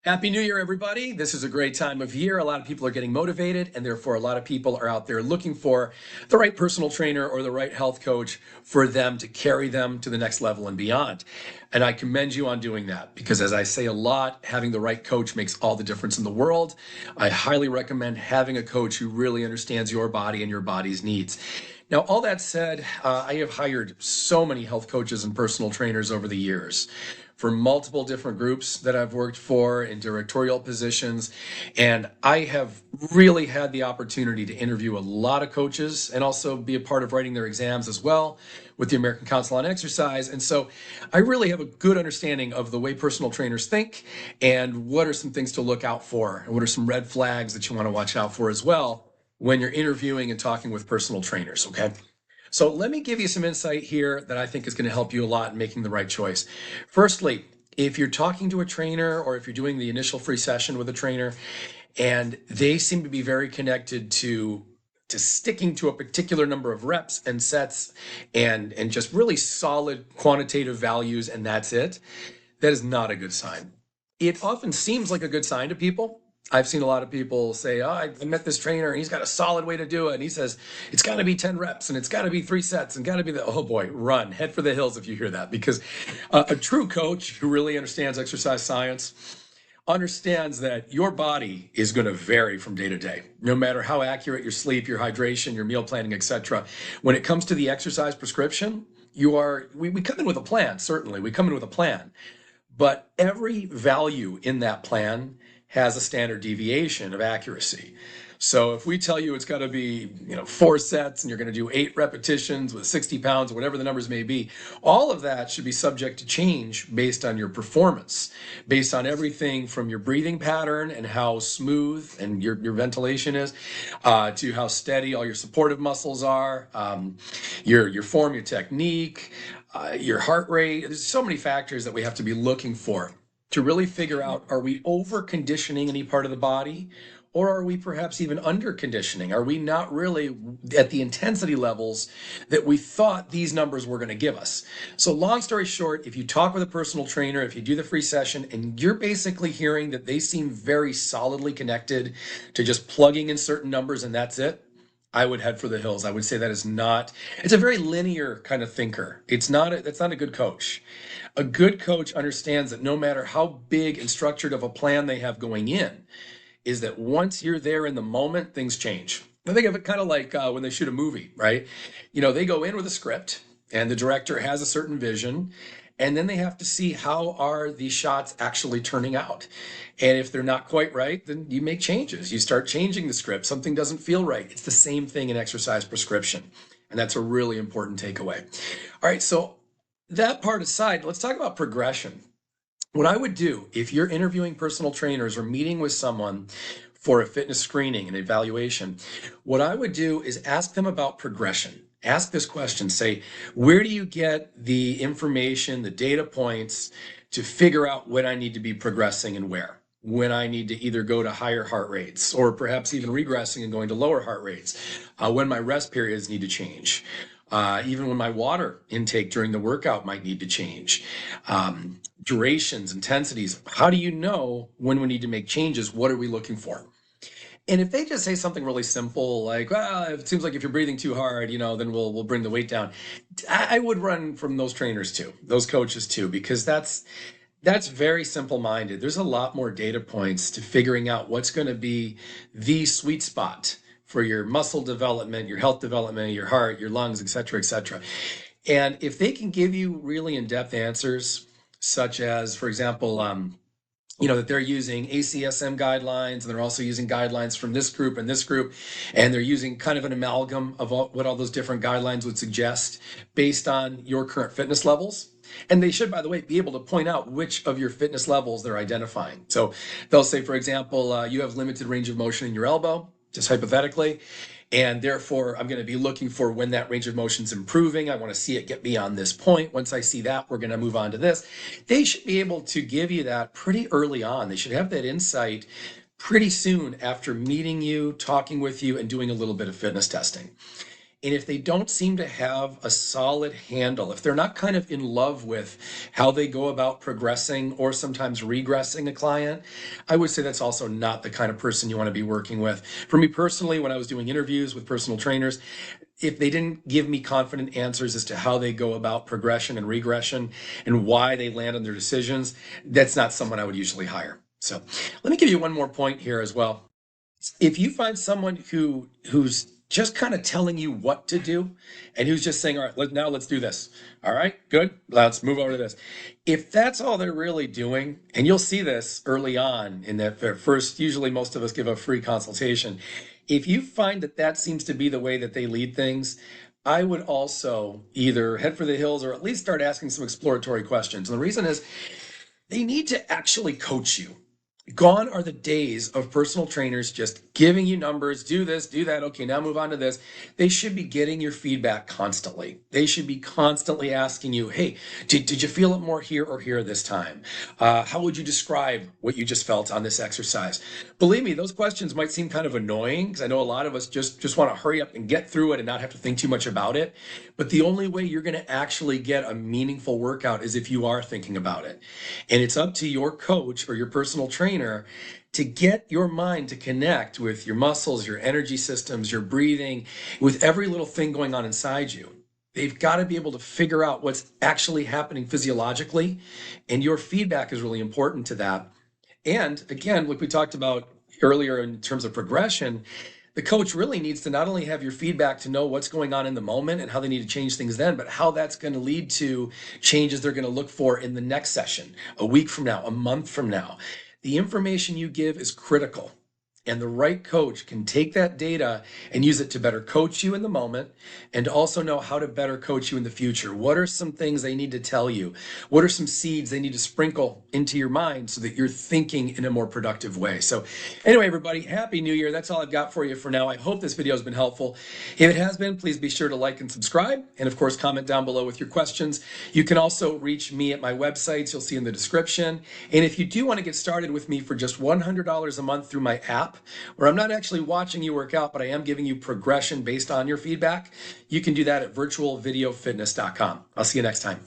Happy New Year, everybody. This is a great time of year. A lot of people are getting motivated, and therefore, a lot of people are out there looking for the right personal trainer or the right health coach for them to carry them to the next level and beyond. And I commend you on doing that because, as I say a lot, having the right coach makes all the difference in the world. I highly recommend having a coach who really understands your body and your body's needs. Now, all that said, I have hired so many health coaches and personal trainers over the years for multiple different groups that I've worked for in directorial positions. And I have really had the opportunity to interview a lot of coaches and also be a part of writing their exams as well with the American Council on Exercise. And so I really have a good understanding of the way personal trainers think and what are some things to look out for and what are some red flags that you want to watch out for as well when you're interviewing and talking with personal trainers, okay? So let me give you some insight here that I think is going to help you a lot in making the right choice. Firstly, if you're talking to a trainer or if you're doing the initial free session with a trainer and they seem to be very connected to sticking to a particular number of reps and sets and just really solid quantitative values and that's it, that is not a good sign. It often seems like a good sign to people. I've seen a lot of people say, oh, I met this trainer and he's got a solid way to do it. And he says, it's got to be 10 reps and it's got to be 3 sets and got to be oh boy, run, head for the hills if you hear that. Because a true coach who really understands exercise science understands that your body is going to vary from day to day, no matter how accurate your sleep, your hydration, your meal planning, etc. When it comes to the exercise prescription, we come in with a plan, certainly. We come in with a plan. But every value in that plan has a standard deviation of accuracy. So if we tell you it's got to be, 4 sets and you're going to do 8 repetitions with 60 pounds or whatever the numbers may be, all of that should be subject to change based on your performance, based on everything from your breathing pattern and how smooth and your ventilation is, to how steady all your supportive muscles are, your form, your technique, your heart rate. There's so many factors that we have to be looking for to really figure out, are we over conditioning any part of the body? Or are we perhaps even under conditioning? Are we not really at the intensity levels that we thought these numbers were going to give us? So long story short, if you talk with a personal trainer, if you do the free session and you're basically hearing that they seem very solidly connected to just plugging in certain numbers and that's it, I would head for the hills. I would say that is not, it's a very linear kind of thinker. That's not a good coach. A good coach understands that no matter how big and structured of a plan they have going in, is that once you're there in the moment, things change. I think of it kind of like when they shoot a movie, right? They go in with a script and the director has a certain vision and then they have to see how are these shots actually turning out. And if they're not quite right, then you make changes. You start changing the script. Something doesn't feel right. It's the same thing in exercise prescription. And that's a really important takeaway. All right, so that part aside, let's talk about progression. What I would do if you're interviewing personal trainers or meeting with someone for a fitness screening and evaluation, what I would do is ask them about progression. Ask this question, say, where do you get the information, the data points to figure out when I need to be progressing and where? When I need to either go to higher heart rates or perhaps even regressing and going to lower heart rates, when my rest periods need to change. Even when my water intake during the workout might need to change. Durations, intensities. How do you know when we need to make changes? What are we looking for? And if they just say something really simple, like, well, it seems like if you're breathing too hard, then we'll bring the weight down. I would run from those trainers too, those coaches too, because that's very simple-minded. There's a lot more data points to figuring out what's going to be the sweet spot for your muscle development, your health development, your heart, your lungs, et cetera, et cetera. And if they can give you really in-depth answers, such as, for example, that they're using ACSM guidelines and they're also using guidelines from this group and this group, and they're using kind of an amalgam of what all those different guidelines would suggest based on your current fitness levels. And they should, by the way, be able to point out which of your fitness levels they're identifying. So they'll say, for example, you have limited range of motion in your elbow, just hypothetically, and therefore I'm going to be looking for when that range of motion is improving. I want to see it get beyond this point. Once I see that, we're going to move on to this. They should be able to give you that pretty early on. They should have that insight pretty soon after meeting you, talking with you, and doing a little bit of fitness testing. And if they don't seem to have a solid handle, if they're not kind of in love with how they go about progressing or sometimes regressing a client, I would say that's also not the kind of person you want to be working with. For me personally, when I was doing interviews with personal trainers, if they didn't give me confident answers as to how they go about progression and regression and why they land on their decisions, that's not someone I would usually hire. So let me give you one more point here as well. If you find someone who's just kind of telling you what to do and who's just saying, all right, now let's do this. All right, good. Let's move over to this. If that's all they're really doing, and you'll see this early on in that first, usually most of us give a free consultation. If you find that that seems to be the way that they lead things, I would also either head for the hills or at least start asking some exploratory questions. And the reason is they need to actually coach you. Gone are the days of personal trainers just giving you numbers, do this, do that. Okay, now move on to this. They should be getting your feedback constantly. They should be constantly asking you, hey, did you feel it more here or here this time? How would you describe what you just felt on this exercise? Believe me, those questions might seem kind of annoying because I know a lot of us just want to hurry up and get through it and not have to think too much about it. But the only way you're going to actually get a meaningful workout is if you are thinking about it. And it's up to your coach or your personal trainer to get your mind to connect with your muscles, your energy systems, your breathing, with every little thing going on inside you. They've got to be able to figure out what's actually happening physiologically, and your feedback is really important to that. And again, like we talked about earlier in terms of progression, the coach really needs to not only have your feedback to know what's going on in the moment and how they need to change things then, but how that's going to lead to changes they're going to look for in the next session, a week from now, a month from now. The information you give is critical. And the right coach can take that data and use it to better coach you in the moment and also know how to better coach you in the future. What are some things they need to tell you? What are some seeds they need to sprinkle into your mind so that you're thinking in a more productive way? So anyway, everybody, Happy New Year. That's all I've got for you for now. I hope this video has been helpful. If it has been, please be sure to like and subscribe. And of course, comment down below with your questions. You can also reach me at my websites. You'll see in the description. And if you do want to get started with me for just $100 a month through my app, where I'm not actually watching you work out, but I am giving you progression based on your feedback, you can do that at virtualvideofitness.com. I'll see you next time.